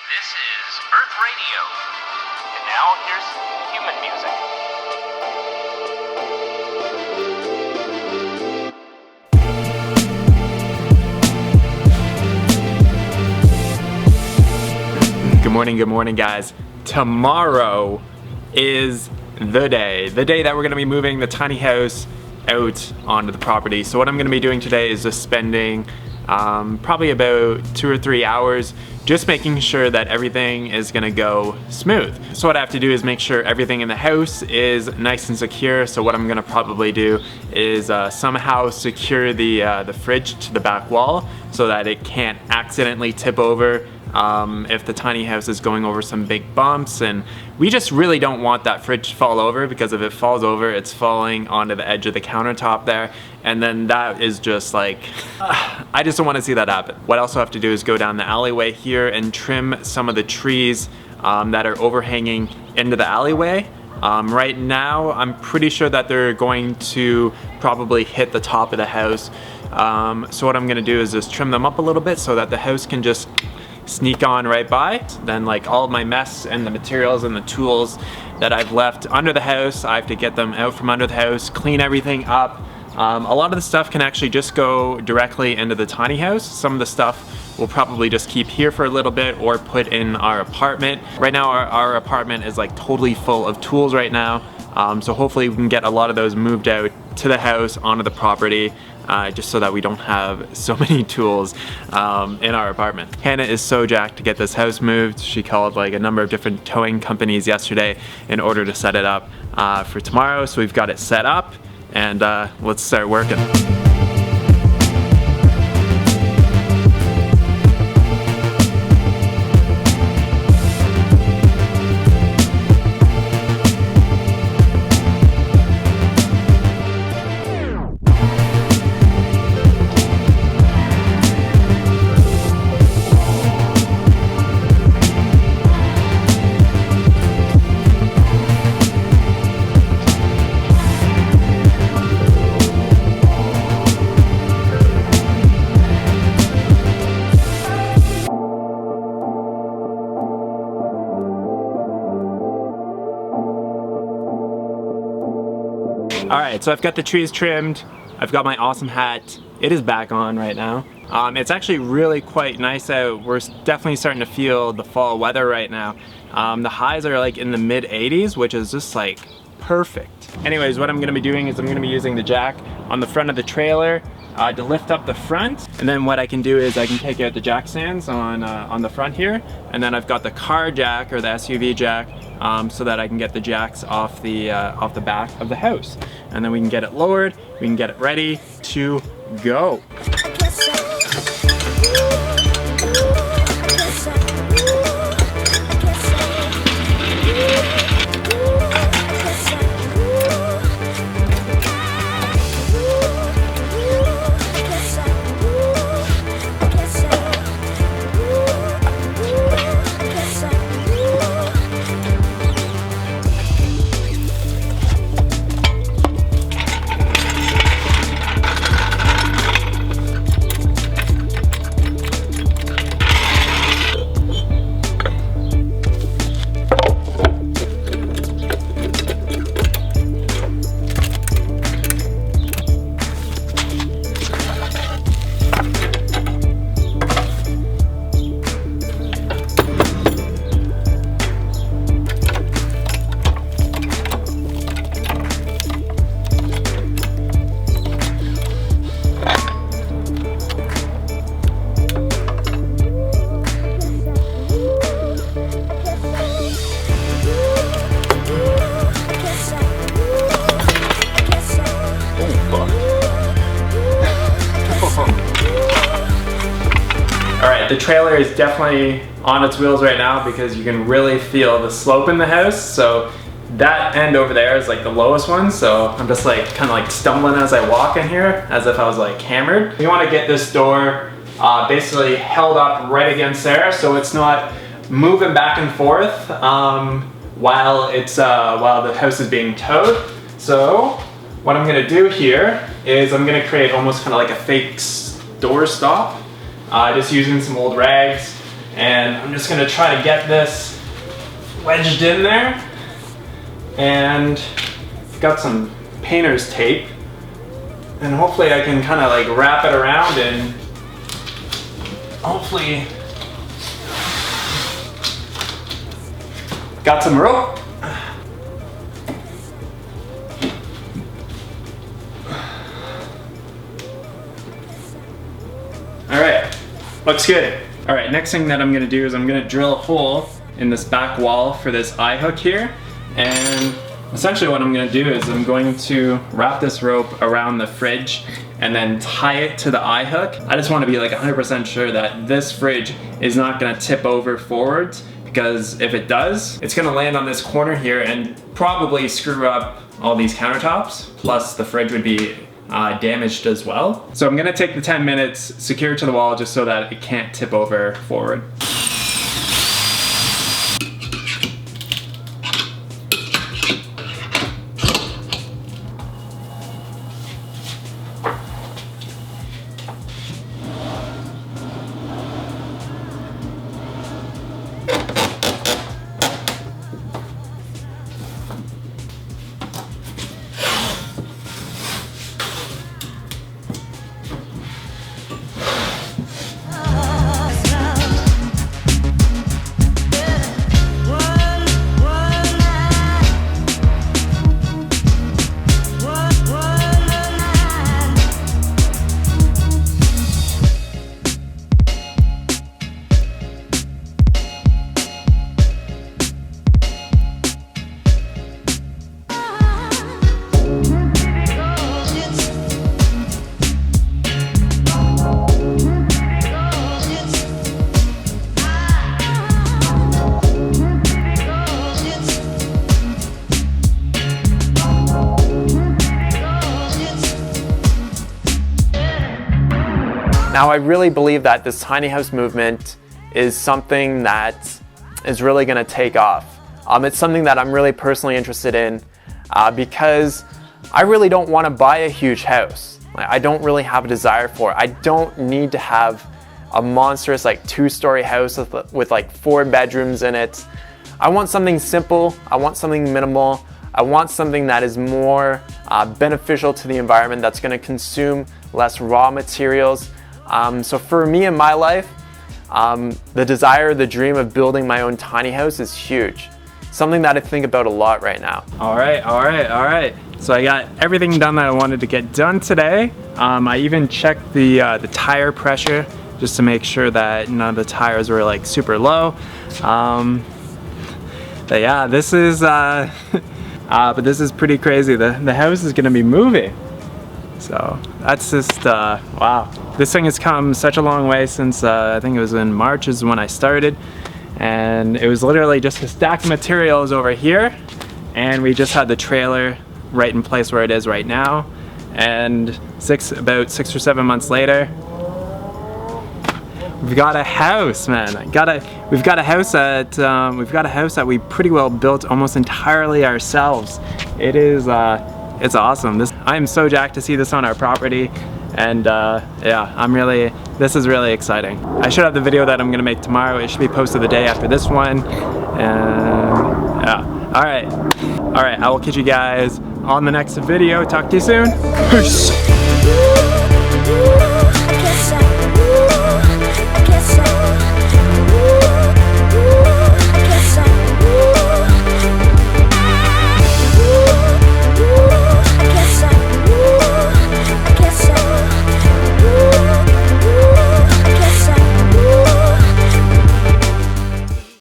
This is Earth Radio. And now here's human music. Good morning guys. Tomorrow is the day that we're gonna be moving the tiny house out onto the property. So what I'm gonna be doing today is just spending probably about 2 or 3 hours just making sure that everything is gonna go smooth. So what I have to do is make sure everything in the house is nice and secure. So what I'm gonna probably do is somehow secure the fridge to the back wall so that it can't accidentally tip over if the tiny house is going over some big bumps. And we just really don't want that fridge to fall over, because if it falls over, it's falling onto the edge of the countertop there, and then that is just like I just don't want to see that happen. What I also have to do is go down the alleyway here and trim some of the trees that are overhanging into the alleyway. Right now I'm pretty sure that they're going to probably hit the top of the house, so what I'm gonna do is just trim them up a little bit so that the house can just sneak on right by. Then like all of my mess and the materials and the tools that I've left under the house, I have to get them out from under the house, clean everything up. A lot of the stuff can actually just go directly into the tiny house. Some of the stuff we'll probably just keep here for a little bit or put in our apartment. Right now our apartment is like totally full of tools right now, so hopefully we can get a lot of those moved out to the house, onto the property, just so that we don't have so many tools in our apartment. Hannah is so jacked to get this house moved. She called like a number of different towing companies yesterday in order to set it up for tomorrow. So we've got it set up, and let's start working. Alright, so I've got the trees trimmed, I've got my awesome hat. It is back on right now. It's actually really quite nice out. We're definitely starting to feel the fall weather right now. The highs are like in the mid 80s, which is just like perfect. Anyways, what I'm gonna be doing is I'm gonna be using the jack on the front of the trailer to lift up the front, and then what I can do is I can take out the jack stands on the front here, and then I've got the car jack or the SUV jack, so that I can get the jacks off the back of the house, and then we can get it lowered, we can get it ready to go. The trailer is definitely on its wheels right now because you can really feel the slope in the house. So that end over there is like the lowest one. So I'm just like kind of like stumbling as I walk in here as if I was like hammered. You want to get this door basically held up right against there so it's not moving back and forth while the house is being towed. So what I'm gonna do here is I'm gonna create almost kind of like a fake door stop, just using some old rags and I'm just gonna try to get this wedged in there, and got some painter's tape, and hopefully I can kind of like wrap it around and hopefully got some rope. All right, looks good. All right, next thing that I'm gonna do is I'm gonna drill a hole in this back wall for this eye hook here, and essentially what I'm gonna do is I'm going to wrap this rope around the fridge and then tie it to the eye hook. I just wanna be like 100% sure that this fridge is not gonna tip over forwards, because if it does, it's gonna land on this corner here and probably screw up all these countertops, plus the fridge would be damaged as well. So I'm gonna take the 10 minutes, secure it to the wall just so that it can't tip over forward. Now, I really believe that this tiny house movement is something that is really going to take off. It's something that I'm really personally interested in because I really don't want to buy a huge house. I don't really have a desire for it. I don't need to have a monstrous like 2-story house with like 4 bedrooms in it. I want something simple. I want something minimal. I want something that is more beneficial to the environment, that's going to consume less raw materials. So for me in my life, the desire, the dream of building my own tiny house is huge. Something that I think about a lot right now. All right. So I got everything done that I wanted to get done today. I even checked the tire pressure just to make sure that none of the tires were like super low. But yeah, this is but this is pretty crazy. The house is gonna be moving. So that's just, wow. This thing has come such a long way since, I think it was in March is when I started. And it was literally just a stack of materials over here. And we just had the trailer right in place where it is right now. And about 6 or 7 months later, we've got a house, man. We've got a house that we pretty well built almost entirely ourselves. It is, it's awesome. I am so jacked to see this on our property, and yeah, this is really exciting. I should have the video that I'm gonna make tomorrow. It should be posted the day after this one, and yeah. All right, I will catch you guys on the next video. Talk to you soon. Peace.